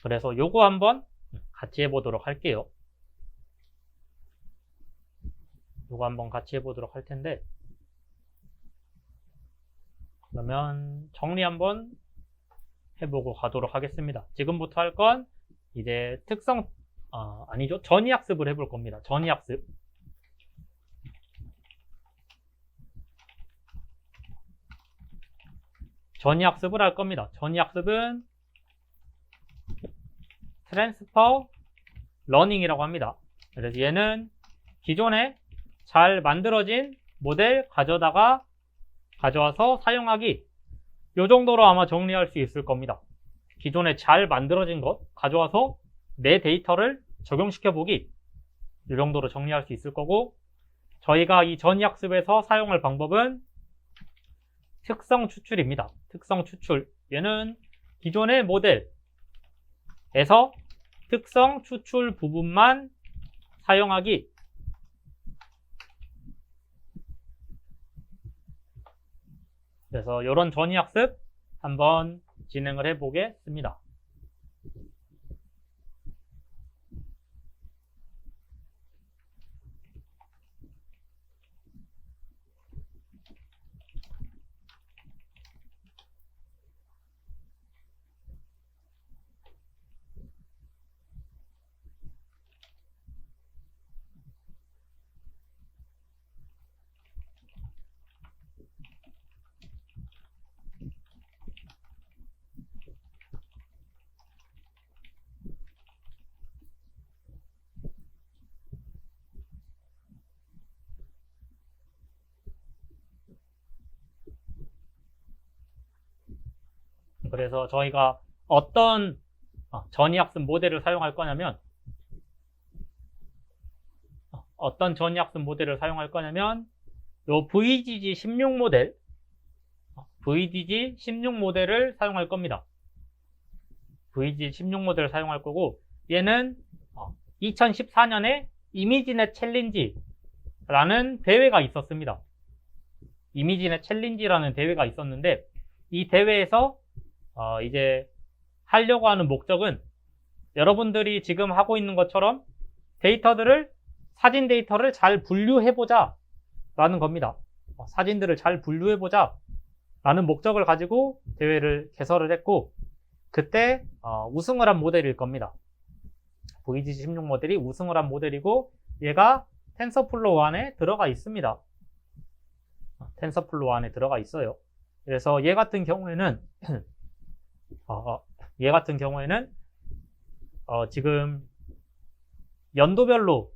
그래서 요거 한번 같이 해보도록 할게요. 요거 한번 같이 해보도록 할 텐데, 그러면 정리 한번 해보고 가도록 하겠습니다. 지금부터 할 건 이제 아니죠. 전이학습을 해볼 겁니다. 전이학습. 전이학습을 할 겁니다. 전이학습은 트랜스퍼 러닝이라고 합니다. 그래서 얘는 기존에 잘 만들어진 모델 가져와서 사용하기, 요 정도로 아마 정리할 수 있을 겁니다. 기존에 잘 만들어진 것 가져와서 내 데이터를 적용시켜 보기, 이 정도로 정리할 수 있을 거고, 저희가 이 전이학습에서 사용할 방법은 특성 추출입니다. 특성 추출. 얘는 기존의 모델에서 특성 추출 부분만 사용하기. 그래서 이런 전이학습 한번 진행을 해 보겠습니다. 그래서 저희가 어떤 전이학습 모델을 사용할 거냐면, 요 VGG16 모델, VGG16 모델을 사용할 겁니다. VGG16 모델을 사용할 거고, 얘는 2014년에 이미지넷 챌린지라는 대회가 있었습니다. 이미지넷 챌린지라는 대회가 있었는데, 이 대회에서 이제 하려고 하는 목적은 여러분들이 지금 하고 있는 것처럼 사진 데이터를 잘 분류해보자 라는 겁니다. 사진들을 잘 분류해보자 라는 목적을 가지고 대회를 개설을 했고, 그때 우승을 한 모델일 겁니다. VGG16 모델이 우승을 한 모델이고, 얘가 텐서플로우 안에 들어가 있습니다. 텐서플로우 안에 들어가 있어요. 그래서 얘 같은 경우에는 지금 연도별로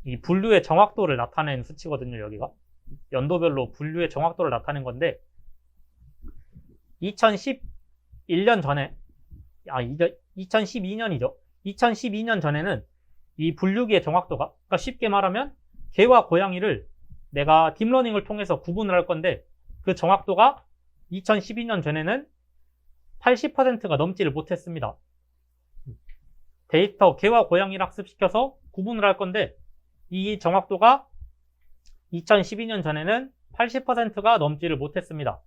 이 분류의 정확도를 나타낸 수치거든요. 여기가 연도별로 분류의 정확도를 나타낸 건데, 2012년 전에는 이 분류기의 정확도가, 그러니까 쉽게 말하면 개와 고양이를 내가 딥러닝을 통해서 구분을 할 건데, 그 정확도가 2012년 전에는 80%가 넘지를 못했습니다. 데이터 개와 고양이를 학습시켜서 구분을 할 건데, 이 정확도가 2012년 전에는 80%가 넘지를 못했습니다.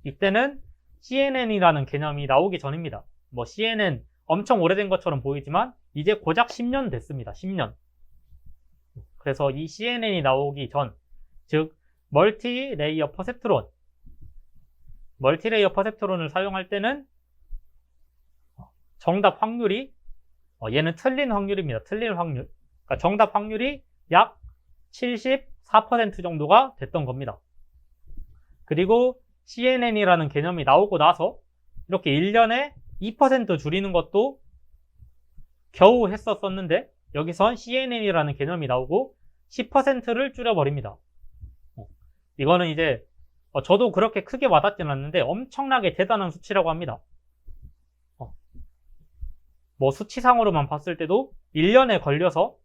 이때는 CNN이라는 개념이 나오기 전입니다. CNN 엄청 오래된 것처럼 보이지만 이제 고작 10년 됐습니다. 10년. 그래서 이 CNN이 나오기 전, 즉 멀티레이어 퍼셉트론을 사용할 때는 정답 확률이, 얘는 틀린 확률입니다. 틀린 확률. 그러니까 정답 확률이 약 74% 정도가 됐던 겁니다. 그리고 CNN이라는 개념이 나오고 나서 이렇게 1년에 2% 줄이는 것도 겨우 했었었는데, 여기선 CNN이라는 개념이 나오고 10%를 줄여버립니다. 이거는 이제 저도 그렇게 크게 와닿지는 않는데 엄청나게 대단한 수치라고 합니다. 뭐 수치상으로만 봤을 때도 1년에 걸려서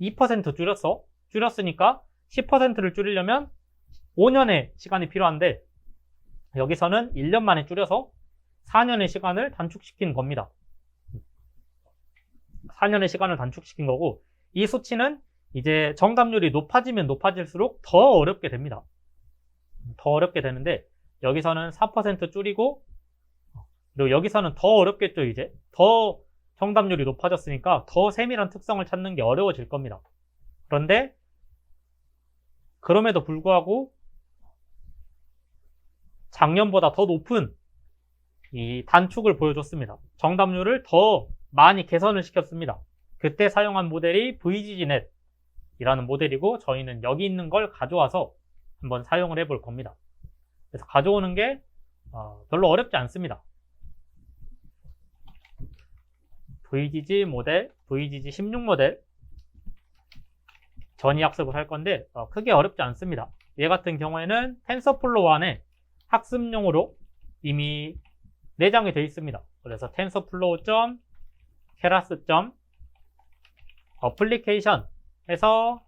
2% 줄였으니까 10%를 줄이려면 5년의 시간이 필요한데, 여기서는 1년 만에 줄여서 4년의 시간을 단축시킨 겁니다. 4년의 시간을 단축시킨 거고, 이 수치는 이제 정답률이 높아지면 높아질수록 더 어렵게 됩니다. 더 어렵게 되는데, 여기서는 4% 줄이고 그리고 여기서는 더 어렵겠죠, 이제. 더 정답률이 높아졌으니까 더 세밀한 특성을 찾는 게 어려워질 겁니다. 그런데 그럼에도 불구하고 작년보다 더 높은 이 단축을 보여줬습니다. 정답률을 더 많이 개선을 시켰습니다. 그때 사용한 모델이 VGGnet 이라는 모델이고 저희는 여기 있는 걸 가져와서 한번 사용을 해볼 겁니다. 그래서 가져오는 게 별로 어렵지 않습니다. VGG 모델, VGG 16 모델 전이 학습을 할 건데 크게 어렵지 않습니다. 얘 같은 경우에는 텐서플로우 안에 학습용으로 이미 내장이 되어 있습니다. 그래서 tensorflow.keras.application 해서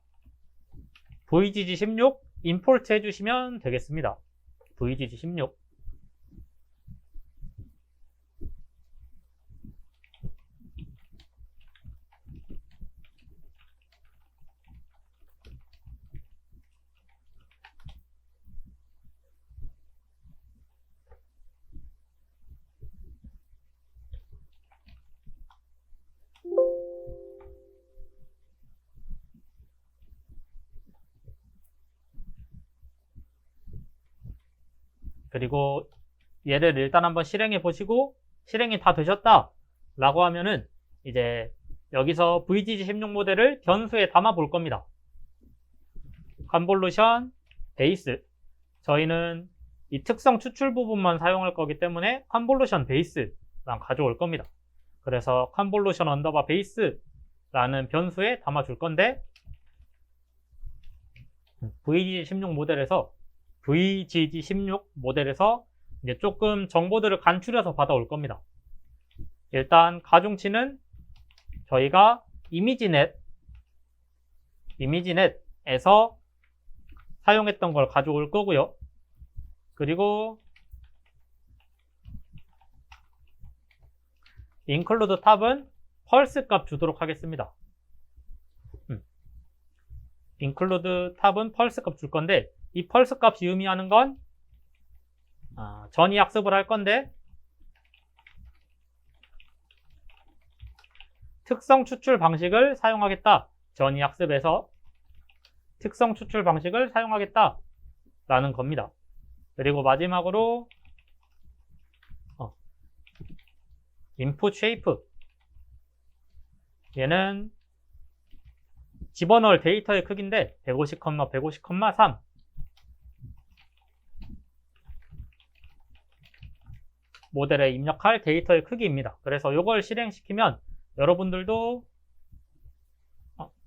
VGG16 임포트 해주시면 되겠습니다. VGG16 그리고 얘를 일단 한번 실행해 보시고 실행이 다 되셨다 라고 하면은 이제 여기서 VGG16 모델을 변수에 담아 볼 겁니다. 컨볼루션 베이스 저희는 이 특성 추출 부분만 사용할 거기 때문에 컨볼루션 베이스랑 가져올 겁니다. 그래서 컨볼루션 언더바 베이스라는 변수에 담아 줄 건데 VGG16 모델에서 이제 조금 정보들을 간추려서 받아올 겁니다. 일단 가중치는 저희가 이미지넷에서 사용했던 걸 가져올 거고요. 그리고 include 탑은 펄스 값 주도록 하겠습니다. include 탑은 펄스 값 줄 건데 이 펄스 값이 의미하는 건 전이 학습을 할 건데 특성 추출 방식을 사용하겠다. 전이 학습에서 특성 추출 방식을 사용하겠다 라는 겁니다. 그리고 마지막으로 input shape 얘는 집어넣을 데이터의 크기인데 150,150,3 모델에 입력할 데이터의 크기입니다. 그래서 이걸 실행시키면 여러분들도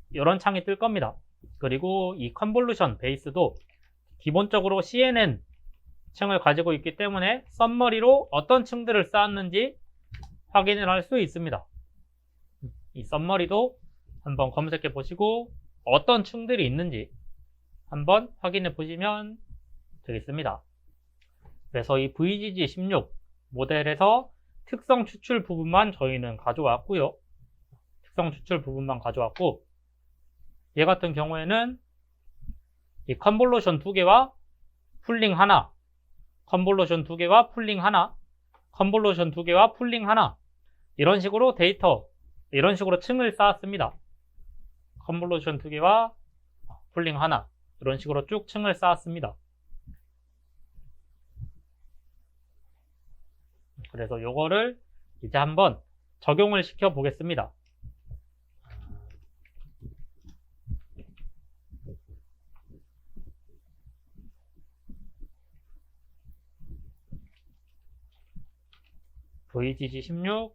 이런 창이 뜰 겁니다. 그리고 이 컨볼루션 베이스도 기본적으로 CNN 층을 가지고 있기 때문에 썸머리로 어떤 층들을 쌓았는지 확인을 할 수 있습니다. 이 썸머리도 한번 검색해 보시고 어떤 층들이 있는지 한번 확인해 보시면 되겠습니다. 그래서 이 VGG16 모델에서 특성 추출 부분만 저희는 가져왔고요. 특성 추출 부분만 가져왔고 얘 같은 경우에는 이 컨볼루션 2개와 풀링 하나, 컨볼루션 2개와 풀링 하나, 컨볼루션 2개와 풀링 하나 이런 식으로 이런 식으로 층을 쌓았습니다. 컨볼루션 2개와 풀링 하나 이런 식으로 쭉 층을 쌓았습니다. 그래서 요거를 이제 한번 적용을 시켜 보겠습니다. VGG16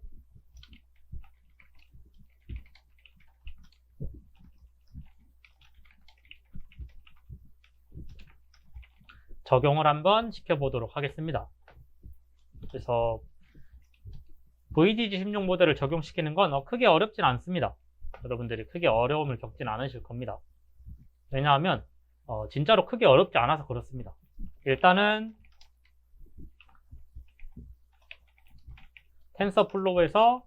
적용을 한번 시켜보도록 하겠습니다. 그래서 VGG16 모델을 적용시키는 건 크게 어렵진 않습니다. 여러분들이 크게 어려움을 겪진 않으실 겁니다. 왜냐하면 진짜로 크게 어렵지 않아서 그렇습니다. 일단은 텐서플로우에서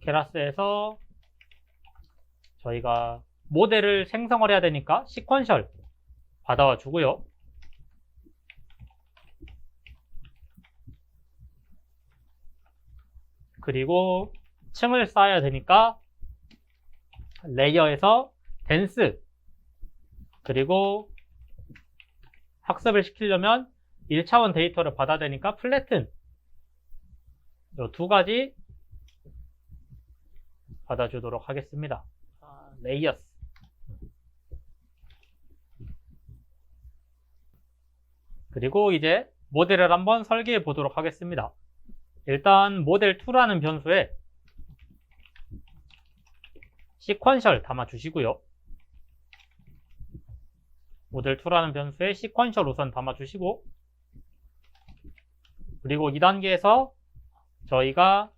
케라스에서 저희가 모델을 생성을 해야 되니까 시퀀셜 받아와 주고요. 그리고 층을 쌓아야 되니까 레이어에서 덴스, 그리고 학습을 시키려면 1차원 데이터를 받아야 되니까 플래튼, 이 두 가지 받아주도록 하겠습니다. 레이어스. 그리고 이제 모델을 한번 설계해 보도록 하겠습니다. 일단 모델 2라는 변수에 시퀀셜 담아 주시고요. 모델 2라는 변수에 시퀀셜 우선 담아 주시고, 그리고 2단계에서 저희가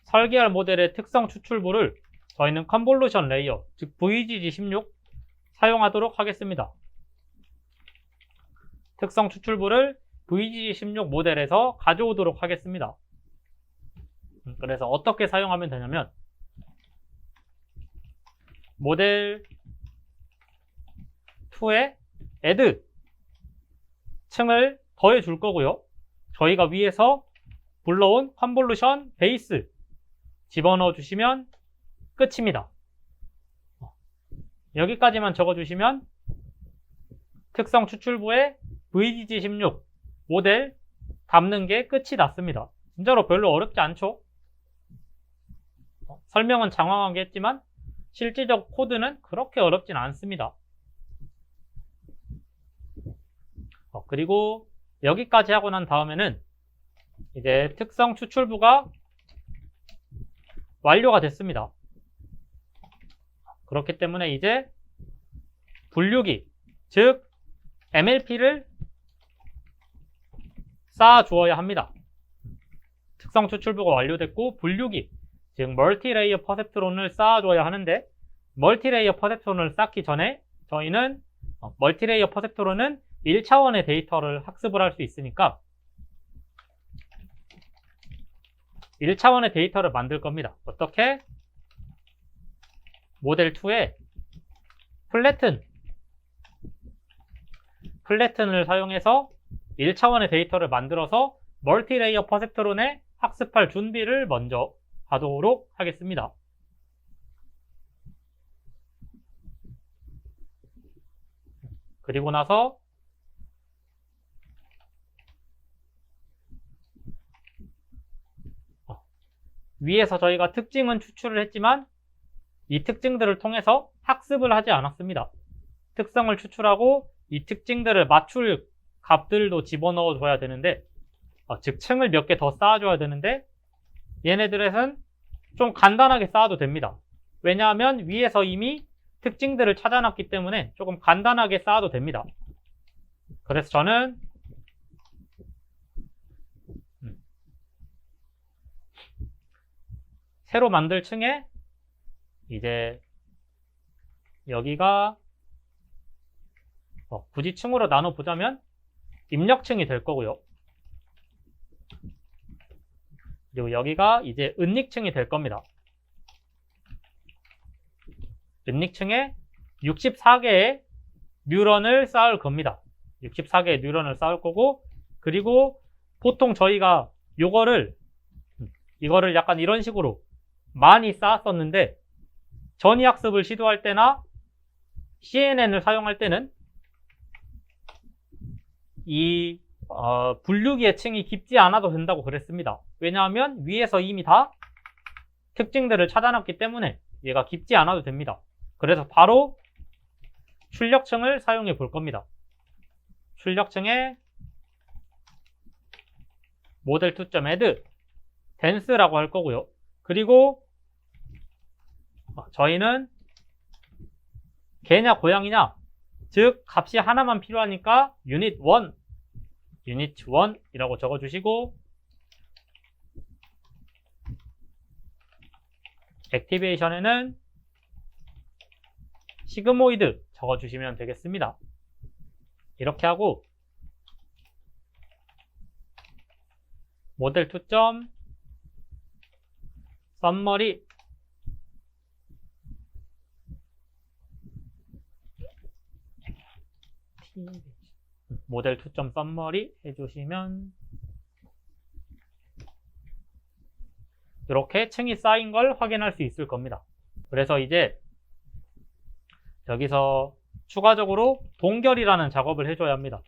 설계할 모델의 특성 추출부를 저희는 컨볼루션 레이어, 즉 VGG16 사용하도록 하겠습니다. 특성 추출부를 VGG16 모델에서 가져오도록 하겠습니다. 그래서 어떻게 사용하면 되냐면, 모델 2에 add 층을 더해 줄 거고요. 저희가 위에서 불러온 컨볼루션 베이스 집어넣어 주시면 끝입니다. 여기까지만 적어 주시면 특성 추출부에 VGG16 모델 담는 게 끝이 났습니다. 진짜로 별로 어렵지 않죠? 설명은 장황하게 했지만 실질적 코드는 그렇게 어렵진 않습니다. 그리고 여기까지 하고 난 다음에는 이제 특성 추출부가 완료가 됐습니다. 그렇기 때문에 이제 분류기, 즉 MLP를 쌓아 주어야 합니다. 특성 추출부가 완료됐고 분류기, 즉 멀티레이어 퍼셉트론을 쌓아 줘야 하는데, 멀티레이어 퍼셉트론을 쌓기 전에 저희는 멀티레이어 퍼셉트론은 1차원의 데이터를 학습을 할 수 있으니까 1차원의 데이터를 만들 겁니다. 어떻게? 모델 2에 플래튼을 사용해서 1차원의 데이터를 만들어서 멀티레이어 퍼셉트론에 학습할 준비를 먼저 하도록 하겠습니다. 그리고 나서 위에서 저희가 특징은 추출을 했지만 이 특징들을 통해서 학습을 하지 않았습니다. 특성을 추출하고 이 특징들을 맞출 값들도 집어넣어 줘야 되는데, 즉 층을 몇 개 더 쌓아줘야 되는데, 얘네들은 좀 간단하게 쌓아도 됩니다. 왜냐하면 위에서 이미 특징들을 찾아놨기 때문에 조금 간단하게 쌓아도 됩니다. 그래서 저는 새로 만들 층에 이제 여기가 굳이 층으로 나눠 보자면 입력층이 될 거고요. 그리고 여기가 이제 은닉층이 될 겁니다. 은닉층에 64개의 뉴런을 쌓을 겁니다. 64개의 뉴런을 쌓을 거고, 그리고 보통 저희가 이거를 약간 이런 식으로 많이 쌓았었는데, 전이학습을 시도할 때나 CNN을 사용할 때는 이 분류기의 층이 깊지 않아도 된다고 그랬습니다. 왜냐하면 위에서 이미 다 특징들을 찾아놨기 때문에 얘가 깊지 않아도 됩니다. 그래서 바로 출력층을 사용해 볼 겁니다. 출력층에 model2.add dense라고 할 거고요. 그리고 저희는 개냐 고양이냐, 즉 값이 하나만 필요하니까 unit1 이라고 적어주시고, 액티베이션에는 시그모이드 적어주시면 되겠습니다. 이렇게 하고 model2. summary 모델 2점 썸머리 해주시면 이렇게 층이 쌓인 걸 확인할 수 있을 겁니다. 그래서 이제 여기서 추가적으로 동결이라는 작업을 해줘야 합니다.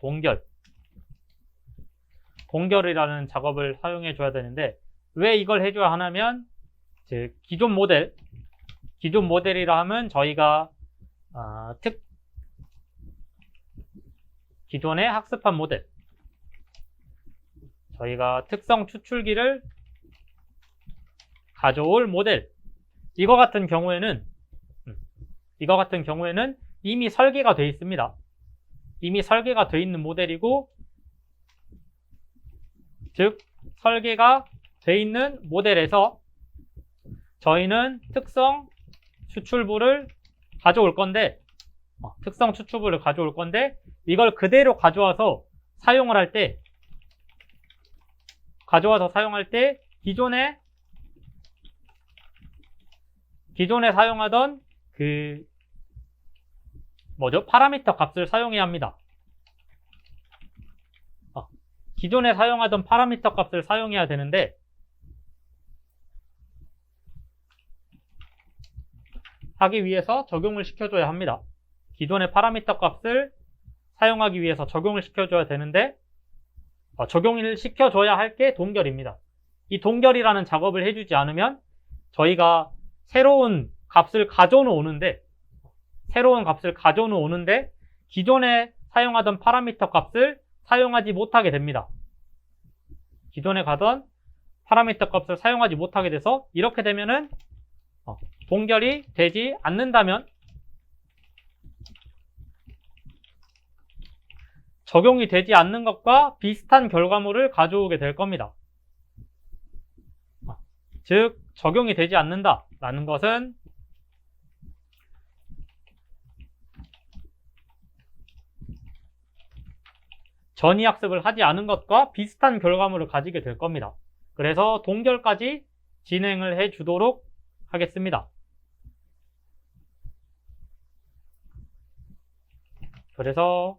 동결이라는 작업을 사용해 줘야 되는데, 왜 이걸 해줘야 하냐면 즉 기존 모델이라 하면 저희가 기존의 학습한 모델, 저희가 특성 추출기를 가져올 모델, 이거 같은 경우에는 이미 설계가 되어 있습니다. 이미 설계가 되어 있는 모델이고, 즉 설계가 되어 있는 모델에서 저희는 특성 추출부를 가져올 건데 이걸 그대로 가져와서 사용을 할 때 기존에 사용하던 파라미터 값을 사용해야 합니다. 기존에 사용하던 파라미터 값을 사용해야 되는데, 하기 위해서 적용을 시켜줘야 합니다. 기존의 파라미터 값을 사용하기 위해서 적용을 시켜줘야 되는데, 적용을 시켜줘야 할 게 동결입니다. 이 동결이라는 작업을 해주지 않으면 저희가 새로운 값을 가져오는데 기존에 사용하던 파라미터 값을 사용하지 못하게 됩니다. 기존에 가던 파라미터 값을 사용하지 못하게 돼서, 이렇게 되면은 동결이 되지 않는다면 적용이 되지 않는 것과 비슷한 결과물을 가져오게 될 겁니다. 즉 적용이 되지 않는다라는 것은 전이학습을 하지 않은 것과 비슷한 결과물을 가지게 될 겁니다. 그래서 동결까지 진행을 해 주도록 하겠습니다. 그래서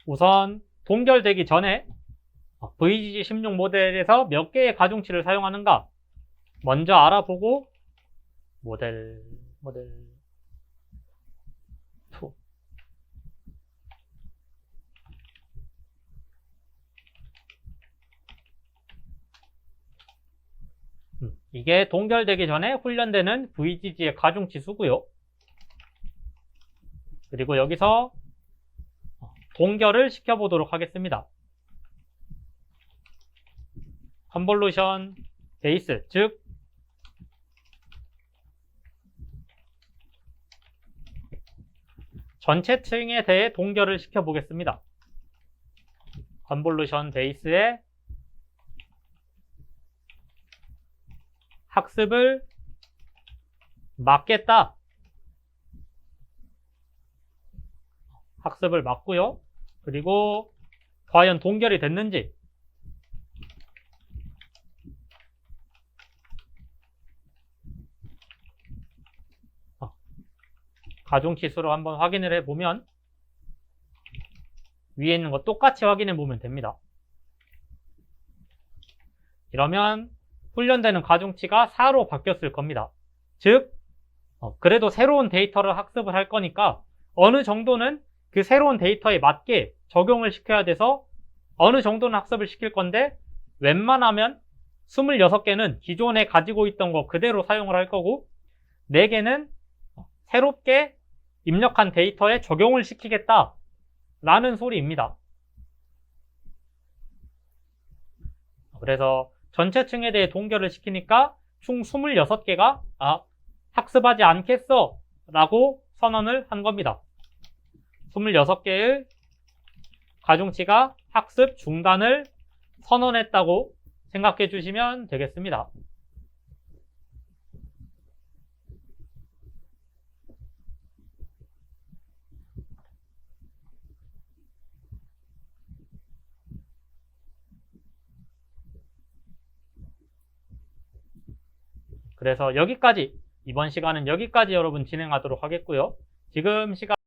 우선 동결되기 전에 VGG16 모델에서 몇 개의 가중치를 사용하는가 먼저 알아보고, 모델 2. 이게 동결되기 전에 훈련되는 VGG의 가중치 수고요. 그리고 여기서 동결을 시켜보도록 하겠습니다. 컨볼루션 베이스, 즉 전체 층에 대해 동결을 시켜보겠습니다. 컨볼루션 베이스에 학습을 막겠다. 학습을 막고요. 그리고 과연 동결이 됐는지 가중치수로 한번 확인을 해보면 위에 있는 거 똑같이 확인해 보면 됩니다. 이러면 훈련되는 가중치가 4로 바뀌었을 겁니다. 즉 그래도 새로운 데이터를 학습을 할 거니까 어느 정도는 그 새로운 데이터에 맞게 적용을 시켜야 돼서 어느 정도는 학습을 시킬 건데, 웬만하면 26개는 기존에 가지고 있던 거 그대로 사용을 할 거고, 4개는 새롭게 입력한 데이터에 적용을 시키겠다 라는 소리입니다. 그래서 전체 층에 대해 동결을 시키니까 총 26개가 학습하지 않겠어 라고 선언을 한 겁니다. 26개의 가중치가 학습 중단을 선언했다고 생각해 주시면 되겠습니다. 그래서 여기까지, 이번 시간은 여기까지 여러분 진행하도록 하겠고요. 지금 시간